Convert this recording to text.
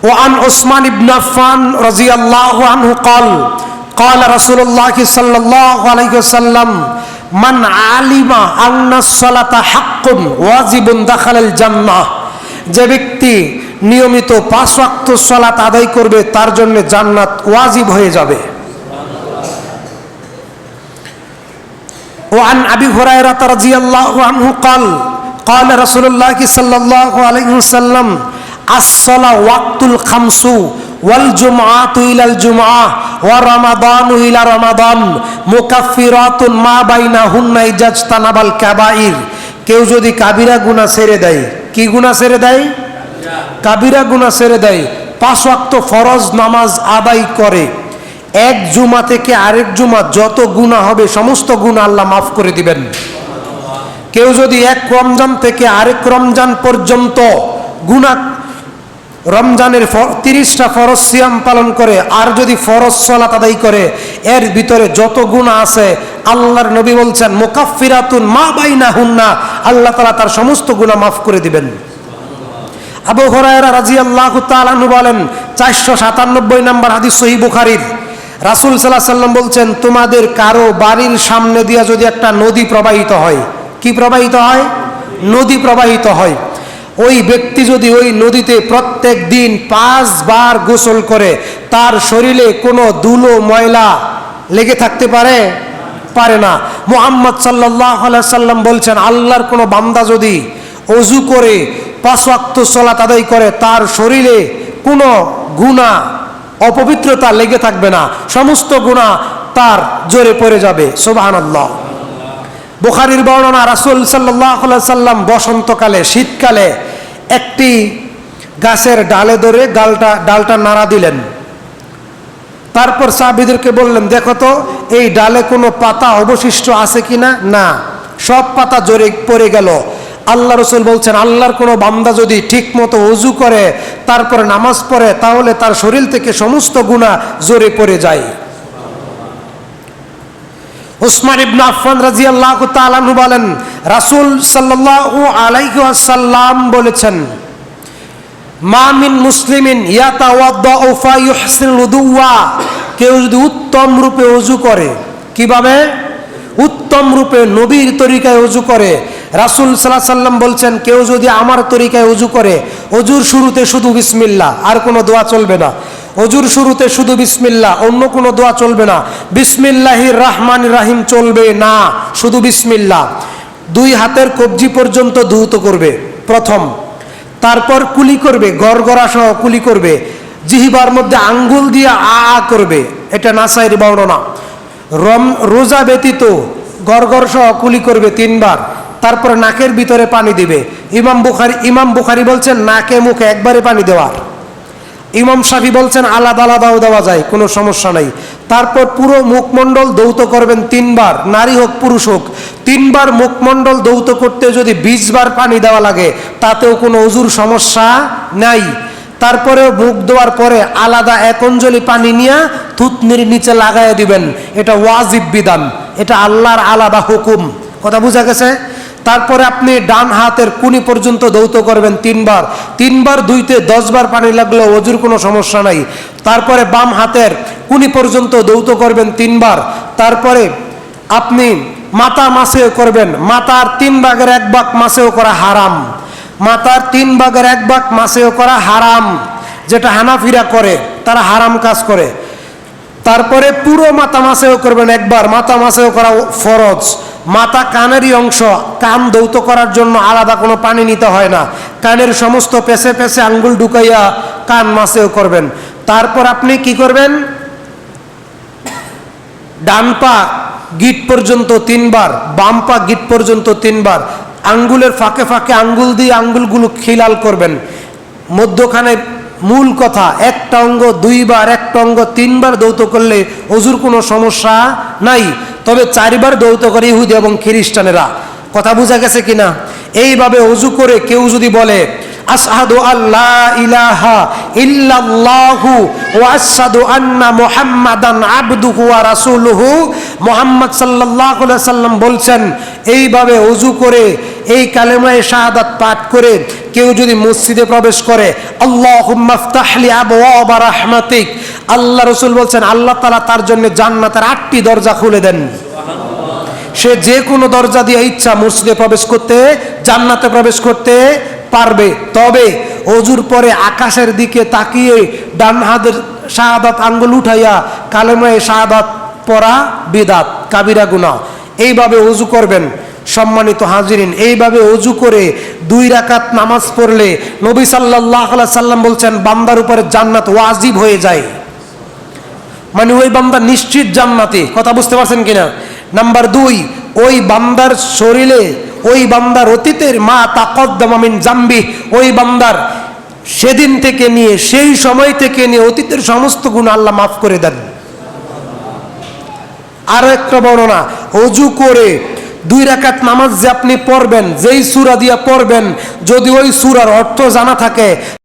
وعن عثمان بن عفان رضي الله عنه قال قال رسول الله صلى الله عليه وسلم من علم أن الصلاة حق واجب دخل الجنة। যে ব্যক্তি নিয়মিত 5 ওয়াক্ত সালাত আদায় করবে তার জন্য জান্নাত ওয়াজিব হয়ে যাবে। وعن أبي هريرة رضي الله عنه قال قال رسول الله صلى الله عليه وسلم الصلاة وقت الخمس والجمعة إلى الجمعة ورمضان إلى رمضان مكفرات ما بينهن إذا اجتنب الكبائر। কেউ যদি কাবিরা গুনাহ ছেড়ে দেয়, কি গুনাহ ছেড়ে দেয়? কাবিরা গুনাহ ছেড়ে দেয়, 5 ওয়াক্ত ফরজ নামাজ আদায় করে, এক জুমা থেকে আরেক জুমা যত গুনাহ হবে সমস্ত গুনাহ আল্লাহ মাফ করে দিবেন। কেউ যদি এক রমজান থেকে আরেক রমজান পর্যন্ত গুনাহ, রমজানের 30টা ফরজ সিয়াম পালন করে আর যদি ফরজ সালাত আদায় করে, এর ভিতরে যত গুনাহ আছে আল্লাহর নবী বলছেন মুকাফফিরাতুন মা বাইনাহুন্না, আল্লাহ তাআলা তার সমস্ত গুনাহ মাফ করে দিবেন। আবু হুরায়রা রাদিয়াল্লাহু তাআলা আনহু বলেন 497 নম্বর হাদিস সহিহ বুখারীর, রাসূল সাল্লাল্লাহু আলাইহি ওয়াসাল্লাম বলছেন তোমাদের কারো বাড়ির সামনে দিয়া যদি একটা নদী প্রবাহিত হয়, কি প্রবাহিত হয়? নদী প্রবাহিত হয়, ওই ব্যক্তি যদি ওই নদীতে প্রত্যেক দিন 5 বার গোসল করে তার শরীরে কোনো ধুলো ময়লা লেগে থাকতে পারে? পারে না। মুহাম্মদ সাল্লাল্লাহু আলাইহি সাল্লাম বলছেন আল্লাহর কোনো বান্দা যদি ওযু করে 5 ওয়াক্ত সালাত আদায় করে তার শরীরে কোনো গুনাহ অপবিত্রতা লেগে থাকবে না, সমস্ত গুনাহ তার জোরে পড়ে যাবে। সুবহানাল্লাহ। বুখারীর বর্ণনা, রাসূল সাল্লাল্লাহু আলাইহি সাল্লাম বসন্তকালে, শীতকালে একটি গাছের ডালে ধরে ডালটা নাড়া দিলেন, তারপর সাহাবীদেরকে বললেন দেখো তো এই ডালে কোনো পাতা অবশিষ্ট আছে কিনা, না, সব পাতা জোরে পড়ে গেল। আল্লাহ রাসূল বলছেন আল্লাহর কোনো বান্দা যদি ঠিক মতো ওযু করে তারপরে নামাজ পড়ে তাহলে তার শরীর থেকে সমস্ত গুনাহ জোরে পড়ে যায়। উসমান ইবনে আফফান রাদিয়াল্লাহু তাআলা আনহু বলেন রাসূল সাল্লাল্লাহু আলাইহি ওয়াসাল্লাম বলেছেন মা মিন মুসলিমিন ইয়াতাওয়াদ্দাউ ফায়ুহসিনুল উযুওয়া, কেউ যদি উত্তম রূপে ওযু করে, কিভাবে? উত্তম রূপে নবীর তরিকায় ওযু করে। রাসূল সাল্লাল্লাহু আলাইহি ওয়াসাল্লাম বলছেন কেউ যদি আমার তরিকায় ওযু করে, ওযুর শুরুতে শুধু বিসমিল্লাহ, আর কোনো দোয়া চলবে না। ওযুর শুরুতে শুধু বিসমিল্লাহ, অন্য কোনো দোয়া চলবে না। বিসমিল্লাহির রহমানির রহিম চলবে না, শুধু বিসমিল্লাহ। 2 হাতের কবজি পর্যন্ত ধৌত করবে প্রথম, তারপর কুলি করবে, গড়গড়া সহ কুলি করবে, জিহ্বার মধ্যে আঙ্গুল দিয়ে আ আ করবে, এটা নাসাইর বর্ণনা। রোজা ব্যতীত গড়গড় সহ কুলি করবে 3 বার, তারপরে নাকের ভিতরে পানি দিবে। ইমাম বুখারী বলছেন নাকে মুখে একবারে পানি দেওয়ার। ইমাম শাফি বলছেন আলাদা আলাদাও দেওয়া যায়, কোনো সমস্যা নাই। তারপর পুরো মুখমণ্ডল ধৌত করবেন 3 বার, নারী হোক পুরুষ হোক। 3 বার মুখমণ্ডল ধৌত করতে যদি 20 বার পানি দেওয়া লাগে তাতেও কোনো ওযুর সমস্যা নাই। তারপরেও মুখ ধোয়ার পরে আলাদা 1 অঞ্জলি পানি নিয়ে থুতনির নিচে লাগাইয়া দিবেন, এটা ওয়াজিব বিধান, এটা আল্লাহর আলাদা হুকুম। কথা বোঝা গেছে? তারপরে আপনি ডান হাতের কুনি পর্যন্ত ধৌত করবেন 3 বার, 3 বার ধুইতে 10 বার পানি লাগলেও ওযুর কোনো সমস্যা নাই। তারপরে বাম হাতের কুনি পর্যন্ত ধৌত করবেন 3 বার। তারপরে আপনি মাথা মাসেও করবেন, মাথার 3 ভাগের 1 ভাগ মাসেও করা হারাম, মাথার 3 ভাগের 1 ভাগ মাসেও করা হারাম, যেটা হানাফিরা করে, তারা হারাম কাজ করে। তারপরে পুরো মাথা মাসেও করবেন 1 বার, মাথা মাসেও করা ফরজ। মাথা কানেরই অংশ, কান ধৌত করার জন্য আলাদা কোনো পানি নিতে হয় না, কানের সমস্ত পেছে পেছে আঙ্গুল ঢুকাইয়া কান মাসেও করবেন। তারপর আপনি কি করবেন? ডান পা গিট পর্যন্ত 3 বার, বাম পা গিট পর্যন্ত 3 বার, আঙ্গুলের ফাঁকে ফাঁকে আঙ্গুল দিয়ে আঙ্গুলগুলো খিলাল করবেন। মধ্যখানে মূল কথা, একটা অঙ্গ 2 বার, একটা অঙ্গ 3 বার ধৌত করলে ওযুর কোনো সমস্যা নাই। তবে 4 বার ধৌত করে ইহুদি এবং খ্রিস্টানেরা। কথা বোঝা গেছে কিনা? এইভাবে ওযু করে কেউ যদি বলে আশহাদু আল্লা ইলাহা ইল্লাল্লাহু ওয়া আশহাদু আন্না মুহাম্মাদান আবদুহু ওয়া রাসূলুহু, মুহাম্মদ সাল্লাল্লাহু আলাইহি সাল্লাম বলছেন এইভাবে ওযু করে এই কালেমায়ে শাহাদাত পাঠ করে কেউ যদি মসজিদে প্রবেশ করে, আল্লাহুম্মা ইফতাহলি আবওয়াবা রাহমাতিক, আল্লাহ রাসূল বলছেন আল্লাহ তাআলা তার জন্য জান্নাতের 8টি দরজা খুলে দেন। সে যে কোনো দরজা দিয়ে ইচ্ছা মসজিদে প্রবেশ করতে, জান্নাতে প্রবেশ করতে পারবে। তবে ওযুর পরে আকাশের দিকে তাকিয়ে ডান হাতের শাহাদাত আঙ্গুল উঠাইয়া কালেমায়ে শাহাদাত পড়া বিদআত, কাবিরা গুনাহ। এইভাবে ওযু করবেন। সম্মানিত হাজিরিন, এইভাবে ওযু করে 2 রাকাত নামাজ পড়লে নবী সাল্লাল্লাহু আলাইহি সাল্লাম বলছেন বান্দার উপরে জান্নাত ওয়াজিব হয়ে যায়, মানে ওই বান্দা নিশ্চিত জান্নাতি। কথা বুঝতে পারছেন কিনা? নাম্বার 2, ওই বান্দার শরীরে, ওই বান্দার অতীতের মা তাকদ্দামা মিন জামবি, ওই বান্দার সেদিন থেকে নিয়ে, সেই সময় থেকে নিয়ে অতীতের সমস্ত গুনাহ আল্লাহ মাফ করে দেন। আরো একটা বর্ণনা, ওযু করে 2 রাকাত নামাজ যে আপনি পড়বেন, যেই সূরা দিয়া পড়বেন, যদি ওই সূরার অর্থ জানা থাকে